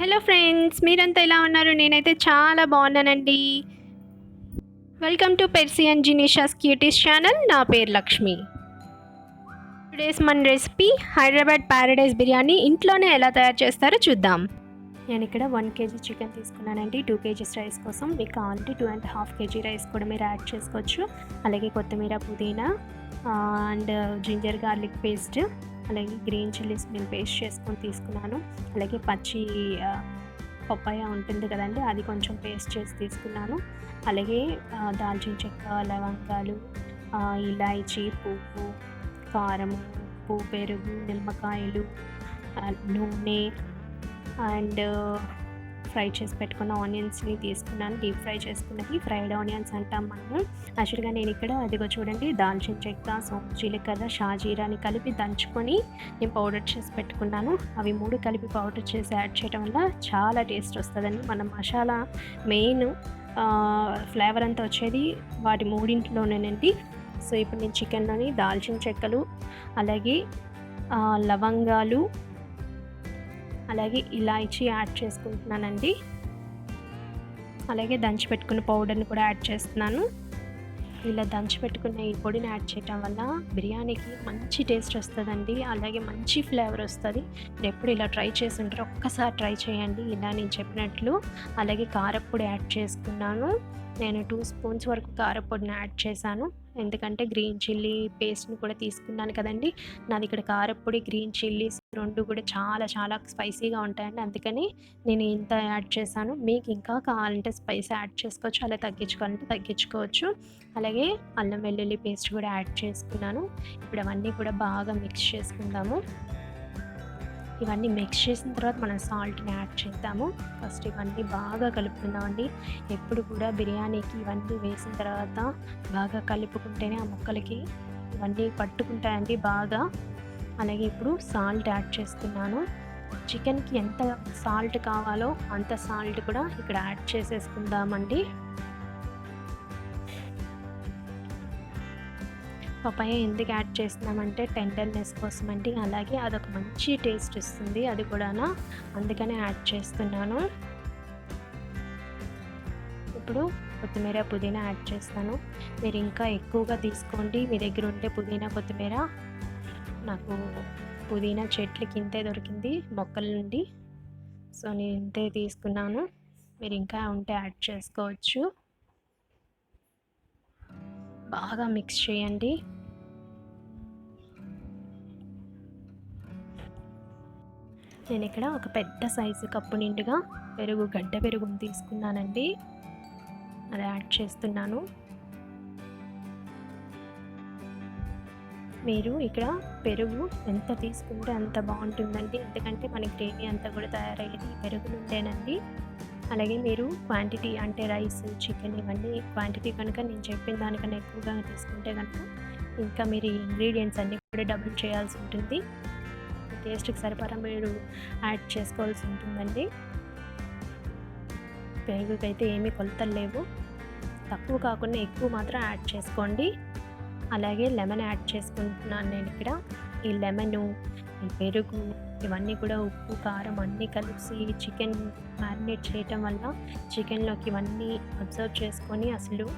Hello friends, మీరంతా ఎలా ఉన్నారు? నేనైతే చాలా బాగున్నానండి. Welcome to Percy and Jinisha's cuties channel. నా పేరు లక్ష్మి. టుడేస్ మన రెసిపీ హైదరాబాద్ ప్యారడైజ్ బిర్యానీ ఇంట్లోనే ఎలా తయారు చేస్తారో చూద్దాం. నేను ఇక్కడ 1 kg చికెన్ తీసుకున్నానండి. 2 kgs రైస్ కోసం మీకు కావాలంటే 2.5 kg రైస్ కూడా మీరు యాడ్ చేసుకోవచ్చు. అలాగే కొత్తిమీర, పుదీనా అండ్ జింజర్ గార్లిక్ పేస్ట్, అలాగే గ్రీన్ చిల్లీస్ నేను పేస్ట్ చేసుకొని తీసుకున్నాను. అలాగే పచ్చి పప్పాయ ఉంటుంది కదండి, అది కొంచెం పేస్ట్ చేసి తీసుకున్నాను. అలాగే దాల్చిన చెక్క, లవంగాలు, ఇలాయచీ, పువ్వు, కారము, ఉప్పు, పెరుగు, నిమ్మకాయలు, నూనె అండ్ ఫ్రై చేసి పెట్టుకున్న ఆనియన్స్ని తీసుకున్నాను. డీప్ ఫ్రై చేసుకున్నది ఫ్రైడ్ ఆనియన్స్ అంటాం మనము. యాక్చువల్గా నేను ఇక్కడ అదిగో చూడండి, దాల్చిన చెక్క, సోంపు, జీలకర్ర, షాజీరాని కలిపి దంచుకొని నేను పౌడర్ చేసి పెట్టుకున్నాను. అవి 3 కలిపి పౌడర్ చేసి యాడ్ చేయడం వల్ల చాలా టేస్ట్ వస్తుందండి. మన మసాలా మెయిన్ ఫ్లేవర్ అంతా వచ్చేది వాటి 3ఇంట్లోనేనండి. సో ఇప్పుడు నేను చికెన్లోని దాల్చిన చెక్కలు, అలాగే లవంగాలు, అలాగే ఇలాయచీ యాడ్ చేసుకుంటున్నానండి. అలాగే దంచి పెట్టుకున్న పౌడర్ని కూడా యాడ్ చేస్తున్నాను. ఇలా దంచి పెట్టుకున్న ఈ పొడిని యాడ్ చేయటం వల్ల బిర్యానీకి మంచి టేస్ట్ వస్తుందండి. అలాగే మంచి ఫ్లేవర్ వస్తుంది. మీరు ఎప్పుడు ఇలా ట్రై చేసి ఉంటారో ఒక్కసారి ట్రై చేయండి ఇలా నేను చెప్పినట్లు. అలాగే కారప్పొడి యాడ్ చేసుకున్నాను. నేను 2 స్పూన్స్ వరకు కారప్పొడిని యాడ్ చేశాను. ఎందుకంటే గ్రీన్ చిల్లీ పేస్ట్ని కూడా తీసుకున్నాను కదండి. నాది ఇక్కడ కారప్పొడి, గ్రీన్ చిల్లీస్ 2 కూడా చాలా చాలా స్పైసీగా ఉంటాయండి. అందుకని నేను ఇంత యాడ్ చేశాను. మీకు ఇంకా కావాలంటే స్పైస్ యాడ్ చేసుకోవచ్చు, అలా తగ్గించుకోవాలంటే తగ్గించుకోవచ్చు. అలాగే అల్లం వెల్లుల్లి పేస్ట్ కూడా యాడ్ చేసుకున్నాను. ఇప్పుడు అవన్నీ కూడా బాగా మిక్స్ చేసుకుందాము. ఇవన్నీ మిక్స్ చేసిన తర్వాత మనం సాల్ట్ని యాడ్ చేద్దాము. ఫస్ట్ ఇవన్నీ బాగా కలుపుకుందామండి. ఎప్పుడు కూడా బిర్యానీకి ఇవన్నీ వేసిన తర్వాత బాగా కలుపుకుంటేనే ఆ ముక్కలకి ఇవన్నీ పట్టుకుంటాయండి బాగా. అలాగే ఇప్పుడు సాల్ట్ యాడ్ చేస్తున్నాను. చికెన్కి ఎంత సాల్ట్ కావాలో అంత సాల్ట్ కూడా ఇక్కడ యాడ్ చేసేసుకుందామండి. పపాయ ఎందుకు యాడ్ చేస్తున్నామంటే టెండర్నెస్ కోసం అండి. అలాగే అదొక మంచి టేస్ట్ ఇస్తుంది, అది కూడా అందుకనే యాడ్ చేస్తున్నాను. ఇప్పుడు కొత్తిమీర, పుదీనా యాడ్ చేస్తాను. మీరు ఇంకా ఎక్కువగా తీసుకోండి, మీ దగ్గర ఉంటే పుదీనా, కొత్తిమీర. నాకు పుదీనా చెట్లకి ఇంతే దొరికింది మొక్కల నుండి, సో నేను ఇంతే తీసుకున్నాను. మీరు ఇంకా ఉంటే యాడ్ చేసుకోవచ్చు. బాగా మిక్స్ చేయండి. నేను ఇక్కడ ఒక పెద్ద సైజు కప్పు నిండుగా పెరుగు, గడ్డ పెరుగుని తీసుకున్నానండి. అది యాడ్ చేస్తున్నాను. మీరు ఇక్కడ పెరుగు ఎంత తీసుకుంటే అంత బాగుంటుందండి. ఎందుకంటే మన గ్రేవీ అంతా కూడా తయారయ్యేది ఈ పెరుగు నుండేనండి. అలాగే మీరు క్వాంటిటీ అంటే రైస్, చికెన్ ఇవన్నీ క్వాంటిటీ కనుక నేను చెప్పిన దానికన్నా ఎక్కువగా తీసుకుంటే కనుక ఇంకా మీరు ఈ ఇంగ్రీడియంట్స్ అన్నీ కూడా డబుల్ చేయాల్సి ఉంటుంది. టేస్ట్కి సరిపడా మీరు యాడ్ చేసుకోవాల్సి ఉంటుందండి. పెరుగుకైతే ఏమీ కొలతలు లేవు, తక్కువ కాకుండా ఎక్కువ మాత్రం యాడ్ చేసుకోండి. అలాగే లెమన్ యాడ్ చేసుకుంటున్నాను నేను ఇక్కడ. ఈ లెమను, ఈ పెరుగు ఇవన్నీ కూడా ఉప్పు, కారం అన్నీ కలిసి చికెన్ మ్యారినేట్ చేయటం వల్ల చికెన్లోకి ఇవన్నీ అబ్జర్వ్ చేసుకొని అసలు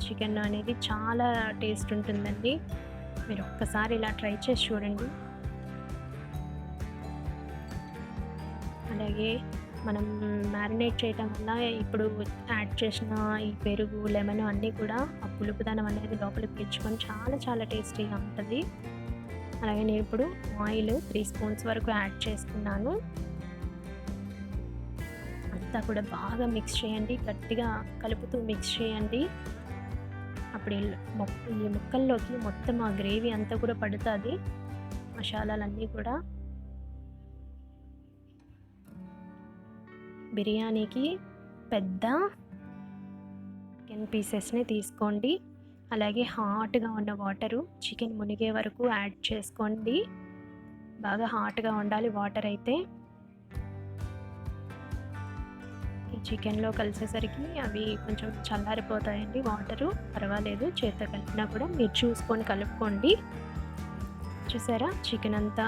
చికెన్ అనేది చాలా టేస్ట్ ఉంటుందండి. మీరు ఒక్కసారి ఇలా ట్రై చేసి చూడండి. అలాగే మనం మ్యారినేట్ చేయటం వల్ల ఇప్పుడు యాడ్ చేసిన ఈ పెరుగు, లెమన్ అన్నీ కూడా ఆ పులుపుదనం అనేది లోపలికి పీల్చుకొని చాలా చాలా టేస్టీగా ఉంటుంది. అలాగే నేను ఇప్పుడు ఆయిల్ 3 స్పూన్స్ వరకు యాడ్ చేసుకున్నాను. అంతా కూడా బాగా మిక్స్ చేయండి, గట్టిగా కలుపుతూ మిక్స్ చేయండి. అప్పుడు ఈ ముక్కల్లోకి మొత్తం ఆ గ్రేవీ అంతా కూడా పడుతుంది, మసాలాలన్నీ కూడా. బిర్యానీకి పెద్ద చికెన్ పీసెస్ని తీసుకోండి. అలాగే హాట్గా ఉన్న వాటరు చికెన్ మునిగే వరకు యాడ్ చేసుకోండి. బాగా హాట్గా ఉండాలి వాటర్ అయితే. ఈ చికెన్లో కలిసేసరికి అవి కొంచెం చల్లారిపోతాయండి వాటరు, పర్వాలేదు, చేత్తో కలిపినా కూడా మీరు చూసుకొని కలుపుకోండి. చూసారా, చికెన్ అంతా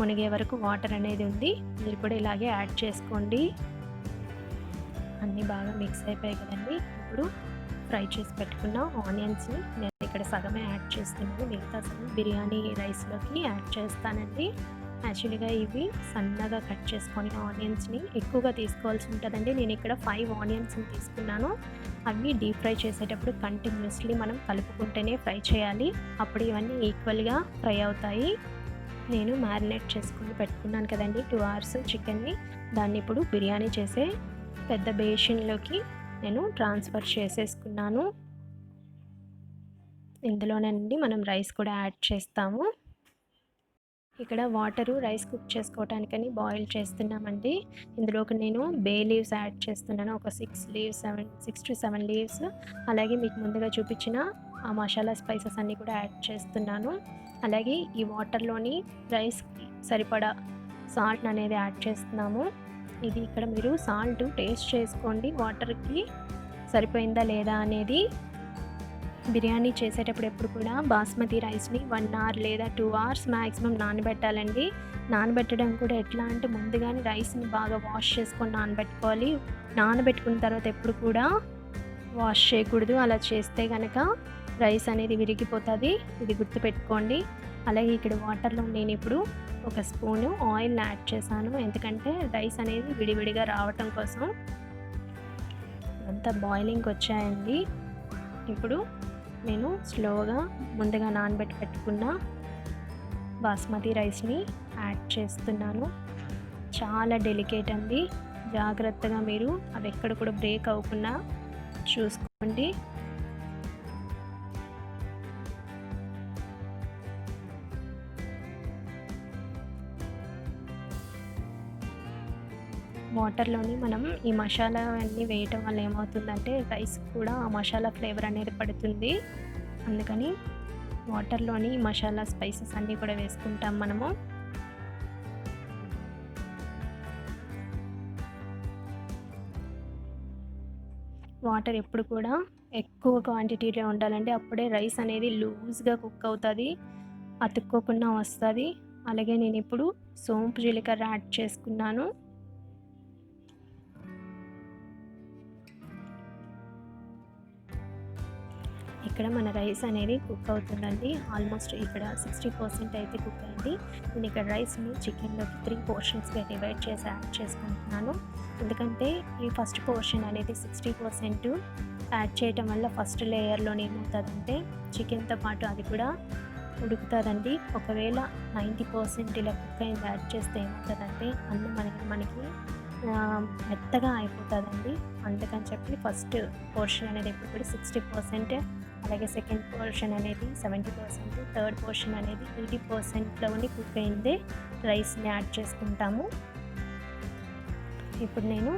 మునిగే వరకు వాటర్ అనేది ఉంది. మీరు కూడా ఇలాగే యాడ్ చేసుకోండి. అన్నీ బాగా మిక్స్ అయిపోయాయి కదండి. ఇప్పుడు ఫ్రై చేసి పెట్టుకున్న ఆనియన్స్ని నేను ఇక్కడ సగమే యాడ్ చేస్తున్నాను, మిగతా సగం బిర్యానీ రైస్లోకి యాడ్ చేస్తానండి. యాక్చువల్గా ఇవి సన్నగా కట్ చేసుకొని ఆనియన్స్ని ఎక్కువగా తీసుకోవాల్సి ఉంటుందండి. నేను ఇక్కడ 5 ఆనియన్స్ని తీసుకున్నాను. అవి డీప్ ఫ్రై చేసేటప్పుడు కంటిన్యూస్లీ మనం కలుపుకుంటేనే ఫ్రై చేయాలి, అప్పుడు ఇవన్నీ ఈక్వల్గా ఫ్రై అవుతాయి. నేను మ్యారినేట్ చేసుకుని పెట్టుకున్నాను కదండి 2 hours చికెన్ని, దాన్ని ఇప్పుడు బిర్యానీ చేసే పెద్ద బేషన్లోకి నేను ట్రాన్స్ఫర్ చేసేసుకున్నాను. ఇందులోనండి మనం రైస్ కూడా యాడ్ చేస్తాము. ఇక్కడ వాటరు రైస్ కుక్ చేసుకోవటానికని బాయిల్ చేస్తున్నామండి. ఇందులోకి నేను బే లీవ్స్ యాడ్ చేస్తున్నాను, ఒక 6 to 7 లీవ్స్. అలాగే మీకు ముందుగా చూపించిన ఆ మసాలా స్పైసెస్ అన్నీ కూడా యాడ్ చేస్తున్నాను. అలాగే ఈ వాటర్లోని రైస్కి సరిపడా సాల్ట్ అనేది యాడ్ చేస్తున్నాము. ఇది ఇక్కడ మీరు సాల్ట్ టేస్ట్ చేసుకోండి, వాటర్కి సరిపోయిందా లేదా అనేది. బిర్యానీ చేసేటప్పుడు ఎప్పుడు కూడా బాస్మతి రైస్ని 1 hour లేదా 2 hours మ్యాక్సిమం నానబెట్టాలండి. నానబెట్టడం కూడా ఎట్లా అంటే ముందుగానే రైస్ని బాగా వాష్ చేసుకొని నానబెట్టుకోవాలి. నానబెట్టుకున్న తర్వాత ఎప్పుడు కూడా వాష్ చేయకూడదు, అలా చేస్తే కనుక రైస్ అనేది విరిగిపోతుంది, ఇది గుర్తుపెట్టుకోండి. అలాగే ఇక్కడ వాటర్లో నేను ఇప్పుడు ఒక స్పూను ఆయిల్ యాడ్ చేశాను, ఎందుకంటే రైస్ అనేది విడివిడిగా రావటం కోసం. అంతా బాయిలింగ్కి వచ్చాయండి. ఇప్పుడు నేను స్లోగా ముందుగా నానబెట్టి పెట్టుకున్న బాస్మతి రైస్ని యాడ్ చేస్తున్నాను. చాలా డెలికేట్ అండి, జాగ్రత్తగా మీరు అవి ఎక్కడ కూడా బ్రేక్ అవ్వకుండా చూసుకోండి. వాటర్లోని మనం ఈ మసాలా అన్నీ వేయటం వల్ల ఏమవుతుందంటే రైస్ కూడా ఆ మసాలా ఫ్లేవర్ అనేది పడుతుంది. అందుకని వాటర్లోని మసాలా స్పైసెస్ అన్నీ కూడా వేసుకుంటాం మనము. వాటర్ ఎప్పుడు కూడా ఎక్కువ క్వాంటిటీలో ఉండాలంటే అప్పుడే రైస్ అనేది లూజ్గా కుక్ అవుతుంది, అతుక్కోకుండా వస్తుంది. అలాగే నేను ఇప్పుడు సోంపు జీలకర్ర యాడ్ చేసుకున్నాను. ఇక్కడ మన రైస్ అనేది కుక్ అవుతుందండి. ఆల్మోస్ట్ ఇక్కడ 60% అయితే కుక్ అయింది. నేను ఇక్కడ రైస్ని చికెన్లోకి 3 పోర్షన్స్గా డివైడ్ చేసి యాడ్ చేసుకుంటున్నాను. ఎందుకంటే ఈ ఫస్ట్ పోర్షన్ అనేది 60% యాడ్ చేయటం వల్ల ఫస్ట్ లేయర్లోనే ఏమవుతుందంటే చికెన్తో పాటు అది కూడా ఉడుకుతుందండి. ఒకవేళ 90% ఇలా కుక్ అయింది యాడ్ చేస్తే ఏమవుతుందంటే అన్నం మనకి మెత్తగా అయిపోతుందండి. అందుకని చెప్పి ఫస్ట్ పోర్షన్ అనేది ఎప్పుడు కూడా 60%, అలాగే సెకండ్ పోర్షన్ అనేది 70%, థర్డ్ పోర్షన్ అనేది 80%లోని కుక్ అయిందే రైస్ని యాడ్ చేసుకుంటాము. ఇప్పుడు నేను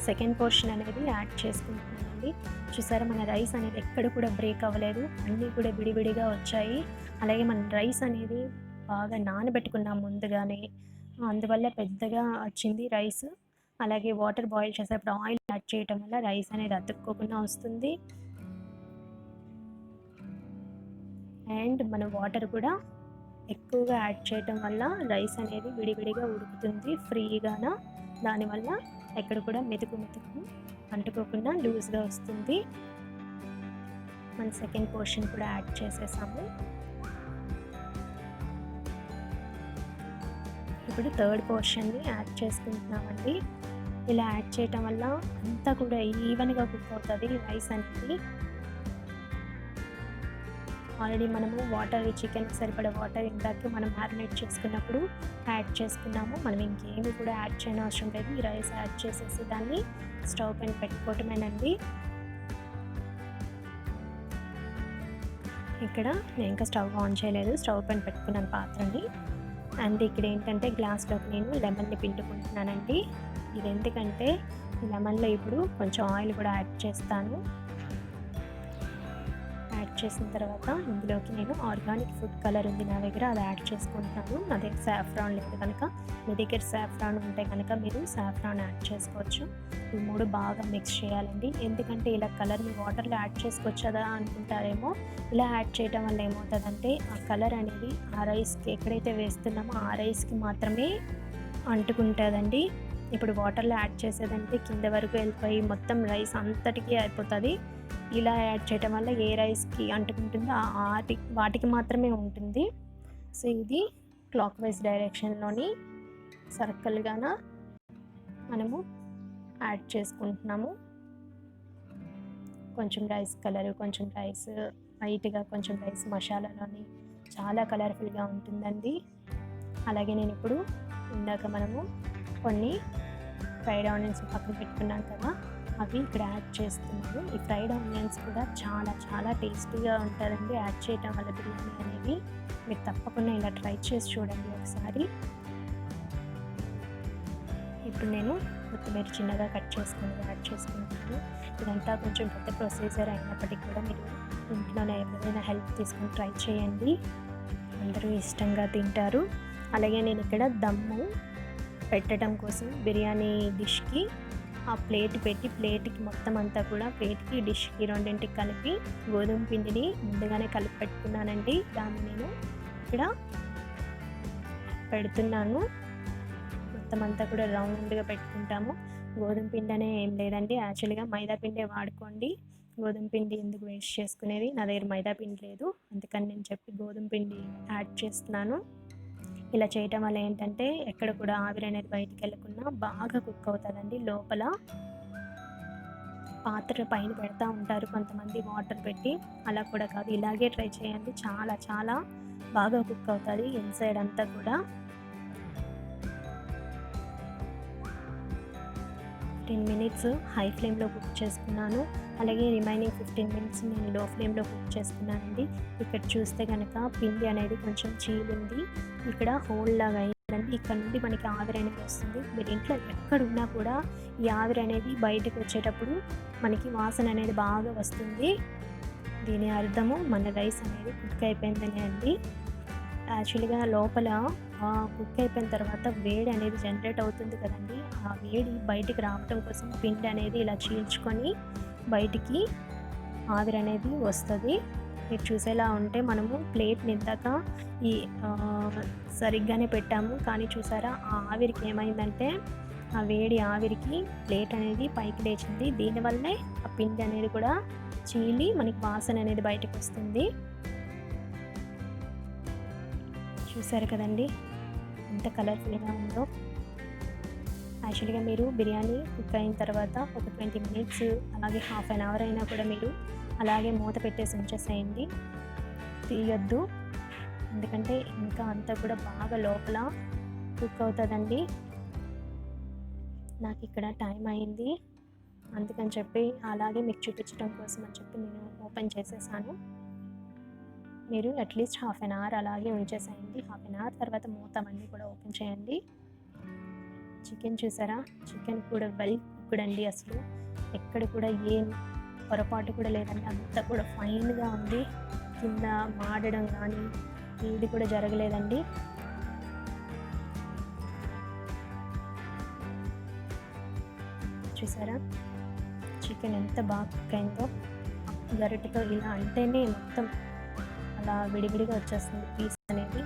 సెకండ్ పోర్షన్ అనేది యాడ్ చేసుకుంటున్నానండి. చూసారా, మన రైస్ అనేది ఎక్కడ కూడా బ్రేక్ అవ్వలేదు, అన్నీ కూడా విడివిడిగా వచ్చాయి. అలాగే మన రైస్ అనేది బాగా నానబెట్టుకున్నాం ముందుగానే, అందువల్ల పెద్దగా వచ్చింది రైస్. అలాగే వాటర్ బాయిల్ చేసేటప్పుడు ఆయిల్ యాడ్ చేయటం వల్ల రైస్ అనేది అతుక్కోకుండా వస్తుంది. అండ్ మన వాటర్ కూడా ఎక్కువగా యాడ్ చేయటం వల్ల రైస్ అనేది విడివిడిగా ఉడుకుతుంది ఫ్రీగాన. దానివల్ల ఎక్కడ కూడా మెతుకు అంటుకోకుండా లూజ్గా వస్తుంది. మన సెకండ్ పోర్షన్ కూడా యాడ్ చేసేసాము. ఇప్పుడు థర్డ్ పోర్షన్ని యాడ్ చేసుకుంటున్నామండి. ఇలా యాడ్ చేయటం వల్ల అంతా కూడా ఈవెన్గా కుక్ అవుతుంది రైస్ అనేది. ఆల్రెడీ మనము వాటర్, చికెన్కి సరిపడే వాటర్ ఇందాక మనం మ్యారినేట్ చేసుకున్నప్పుడు యాడ్ చేసుకున్నాము. మనం ఇంకేమి కూడా యాడ్ చేయని అవసరం లేదు. ఈ రైస్ యాడ్ చేసేసి దాన్ని స్టవ్ పైన పెట్టుకోవటమేనండి. ఇక్కడ నేను ఇంకా స్టవ్ ఆన్ చేయలేదు, స్టవ్ పైన పెట్టుకున్నాను పాత్రని. అండ్ ఇక్కడ ఏంటంటే గ్లాస్లోకి నేను లెమన్ని పిండుకుంటున్నానండి. ఇది ఎందుకంటే లెమన్లో ఇప్పుడు కొంచెం ఆయిల్ కూడా యాడ్ చేస్తాను. యాడ్ చేసిన తర్వాత ఇందులోకి నేను ఆర్గానిక్ ఫుడ్ కలర్ ఉంది నా దగ్గర, అది యాడ్ చేసుకుంటున్నాను. నా దగ్గర సాఫ్రాన్ లేదు కనుక, మీ దగ్గర సాఫ్రాన్ ఉంటే కనుక మీరు సాఫ్రాన్ యాడ్ చేసుకోవచ్చు. ఈ 3 బాగా మిక్స్ చేయాలండి. ఎందుకంటే ఇలా కలర్ని వాటర్లో యాడ్ చేసుకోవచ్చు కదా అనుకుంటారేమో. ఇలా యాడ్ చేయడం వల్ల ఏమవుతుందంటే ఆ కలర్ అనేది ఆ రైస్కి ఎక్కడైతే వేస్తున్నామో ఆ రైస్కి మాత్రమే అంటుకుంటుందండి. ఇప్పుడు వాటర్లో యాడ్ చేసేదంటే కింద వరకు వెళ్ళిపోయి మొత్తం రైస్ అంతటికీ అయిపోతుంది. ఇలా యాడ్ చేయడం వల్ల ఏ రైస్కి అంటుకుంటుందో వాటికి మాత్రమే ఉంటుంది. సో ఇది క్లాక్ వైజ్ డైరెక్షన్లోని సర్కిల్గాన మనము యాడ్ చేసుకుంటున్నాము. కొంచెం రైస్ కలరు, కొంచెం రైస్ వైట్గా, కొంచెం రైస్ మసాలాలోని చాలా కలర్ఫుల్గా ఉంటుందండి. అలాగే నేను ఇప్పుడు ఇందాక మనము కొన్ని ఫ్రైడ్ ఆనియన్స్ పక్కన పెట్టుకున్నాం కదా, అవి ఇక్కడ యాడ్ చేస్తున్నాను. ఈ ఫ్రైడ్ ఆనియన్స్ కూడా చాలా చాలా టేస్టీగా ఉంటుందండి యాడ్ చేయటం వల్ల బిర్యానీ అనేది. మీరు తప్పకుండా ఇలా ట్రై చేసి చూడండి ఒకసారి. ఇప్పుడు నేను కొత్తిమీర చిన్నగా కట్ చేసుకుని యాడ్ చేసుకుంటాను. ఇదంతా కొంచెం పెద్ద ప్రొసీజర్ అయినప్పటికీ కూడా మీరు ఇంట్లోనే ఎవరైనా హెల్ప్ తీసుకుని ట్రై చేయండి, అందరూ ఇష్టంగా తింటారు. అలాగే నేను ఇక్కడ దమ్ము పెట్టడం కోసం బిర్యానీ డిష్కి ఆ ప్లేట్ పెట్టి, ప్లేట్కి మొత్తం అంతా కూడా ప్లేట్కి డిష్కి రెండింటికి కలిపి గోధుమ పిండిని ముందుగానే కలిపి పెట్టుకున్నానండి. దాన్ని నేను ఇక్కడ పెడుతున్నాను. మొత్తం అంతా కూడా రౌండ్గా పెట్టుకుంటాము. గోధుమ పిండి అనే ఏం లేదండి, యాక్చువల్గా మైదా పిండే వాడుకోండి. గోధుమ పిండి ఎందుకు వేస్ట్ చేసుకునేది, నా దగ్గర మైదా పిండి లేదు, అందుకని నేను చెప్పి గోధుమ పిండి యాడ్ చేస్తున్నాను. ఇలా చేయటం వల్ల ఏంటంటే ఎక్కడ కూడా ఆవిరి అనేది బయటికి వెళ్ళకుండా బాగా కుక్ అవుతుందండి. లోపల పాత్ర పైన పెడతా ఉంటారు కొంతమంది వాటర్ పెట్టి, అలా కూడా కాదు, ఇలాగే ట్రై చేయండి. చాలా చాలా బాగా కుక్ అవుతుంది ఇన్సైడ్ అంతా కూడా. 10 మినిట్స్ హై ఫ్లేమ్లో కుక్ చేసుకున్నాను. అలాగే రిమైనింగ్ 15 మినిట్స్ నేను లో ఫ్లేమ్లో కుక్ చేసుకున్నానండి. ఇక్కడ చూస్తే కనుక పిండి అనేది కొంచెం చీలింది, ఇక్కడ హోల్ లాగా అయిందండి. ఇక్కడ నుండి మనకి ఆవిరి అనేది వస్తుంది. మీరు ఇంట్లో ఎక్కడున్నా కూడా ఈ ఆవిరి అనేది బయటకు వచ్చేటప్పుడు మనకి వాసన అనేది బాగా వస్తుంది. దీని అర్థము మన రైస్ అనేది కుక్ అయిపోయిందనే అండి. యాక్చువల్గా లోపల కుక్ అయిపోయిన తర్వాత వేడి అనేది జనరేట్ అవుతుంది కదండి, ఆ వేడి బయటికి రావటం కోసం పిండి అనేది ఇలా చీల్చుకొని బయటికి ఆవిరి అనేది వస్తుంది. మీరు చూసేలా ఉంటే మనము ప్లేట్ నిందాక ఈ సరిగ్గానే పెట్టాము, కానీ చూసారా ఆ ఆవిరికి ఏమైందంటే ఆ వేడి ఆవిరికి ప్లేట్ అనేది పైకి లేచింది. దీనివల్లే ఆ పిండి అనేది కూడా చీలి మనకి వాసన అనేది బయటకు వస్తుంది. చూసారు కదండి ఎంత కలర్ఫుల్గా ఉందో. యాక్చువల్గా మీరు బిర్యానీ కుక్ అయిన తర్వాత ఒక 20 మినిట్స్ అలాగే హాఫ్ అన్ అవర్ అయినా కూడా మీరు అలాగే మూత పెట్టేసి ఉంచేసేయండి, తీయొద్దు. ఎందుకంటే ఇంకా అంతా కూడా బాగా లోపల కుక్ అవుతుందండి. నాకు ఇక్కడ టైం అయింది, అందుకని చెప్పి అలాగే మీకు చూపించడం కోసం అని చెప్పి నేను ఓపెన్ చేసేసాను. మీరు అట్లీస్ట్ హాఫ్ అన్ అవర్ అలాగే ఉంచేసేయండి. హాఫ్ అన్ అవర్ తర్వాత మూత అన్నీ కూడా ఓపెన్ చేయండి. చికెన్ చూసారా, చికెన్ కూడా వెల్ కుక్డ్ అండి. అసలు ఎక్కడ కూడా ఏం పొరపాటు కూడా లేదండి, అంతా కూడా ఫైన్గా ఉంది. కింద మాడడం కానీ ఇది కూడా జరగలేదండి. చూసారా చికెన్ ఎంత బాగా కుక్ అయిందో. గరిటెతో ఇలా అంటేనే మొత్తం అలా విడివిడిగా వచ్చేస్తుంది పీస్ అనేది.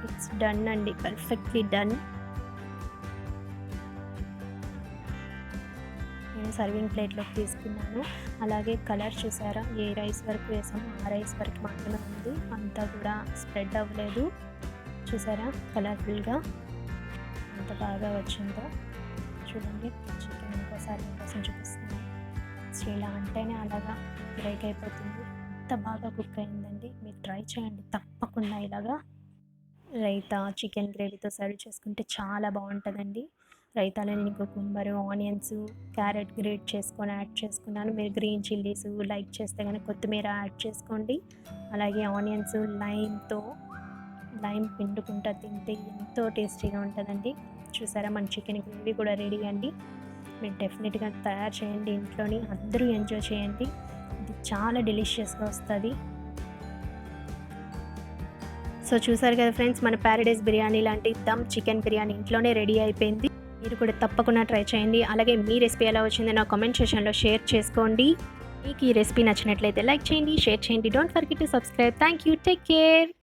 ఇట్స్ డన్ అండి, పర్ఫెక్ట్లీ డన్. నేను సర్వింగ్ ప్లేట్లోకి తీసుకున్నాను. అలాగే కలర్ చూసారా, ఏ రైస్ వరకు వేసామో ఆ రైస్ వరకు మాత్రమే ఉంది, అంతా కూడా స్ప్రెడ్ అవ్వలేదు. చూసారా కలర్ఫుల్గా ఎంత బాగా వచ్చిందో. చూడండి చికెన్ ఇంకోసారి మీకోసం చూపిస్తున్నాను. ఇలా అంటేనే అలాగా బ్రేక్ అయిపోతుంది, ఎంత బాగా కుక్ అయిందండి. మీరు ట్రై చేయండి తప్పకుండా. ఇలాగా రైతా చికెన్ గ్రేవీతో సర్వ్ చేసుకుంటే చాలా బాగుంటుందండి. రైతాలో నేను కుకుంబరు, ఆనియన్స్, క్యారెట్ గ్రేట్ చేసుకొని యాడ్ చేసుకున్నాను. మీరు గ్రీన్ చిల్లీస్ లైక్ చేస్తే కనుక కొత్తిమీర యాడ్ చేసుకోండి. అలాగే ఆనియన్స్ లైమ్ పిండుకుంటా తింటే ఎంతో టేస్టీగా ఉంటుందండి. చూసారా మన చికెన్ గ్రేవీ కూడా రెడీ అండి. మీరు డెఫినెట్గా తయారు చేయండి ఇంట్లోని, అందరూ ఎంజాయ్ చేయండి. ఇది చాలా డెలిషియస్గా వస్తుంది. సో చూసారు కదా ఫ్రెండ్స్, మన ప్యారడైస్ బిర్యానీ లాంటి దమ్ చికెన్ బిర్యానీ ఇంట్లోనే రెడీ అయిపోయింది. మీరు కూడా తప్పకుండా ట్రై చేయండి. అలాగే మీ రెసిపీ ఎలా వచ్చిందో నా కామెంట్ సెక్షన్లో షేర్ చేసుకోండి. మీకు ఈ రెసిపీ నచ్చినట్లయితే లైక్ చేయండి, షేర్ చేయండి. Don't forget to subscribe. Thank you. Take care.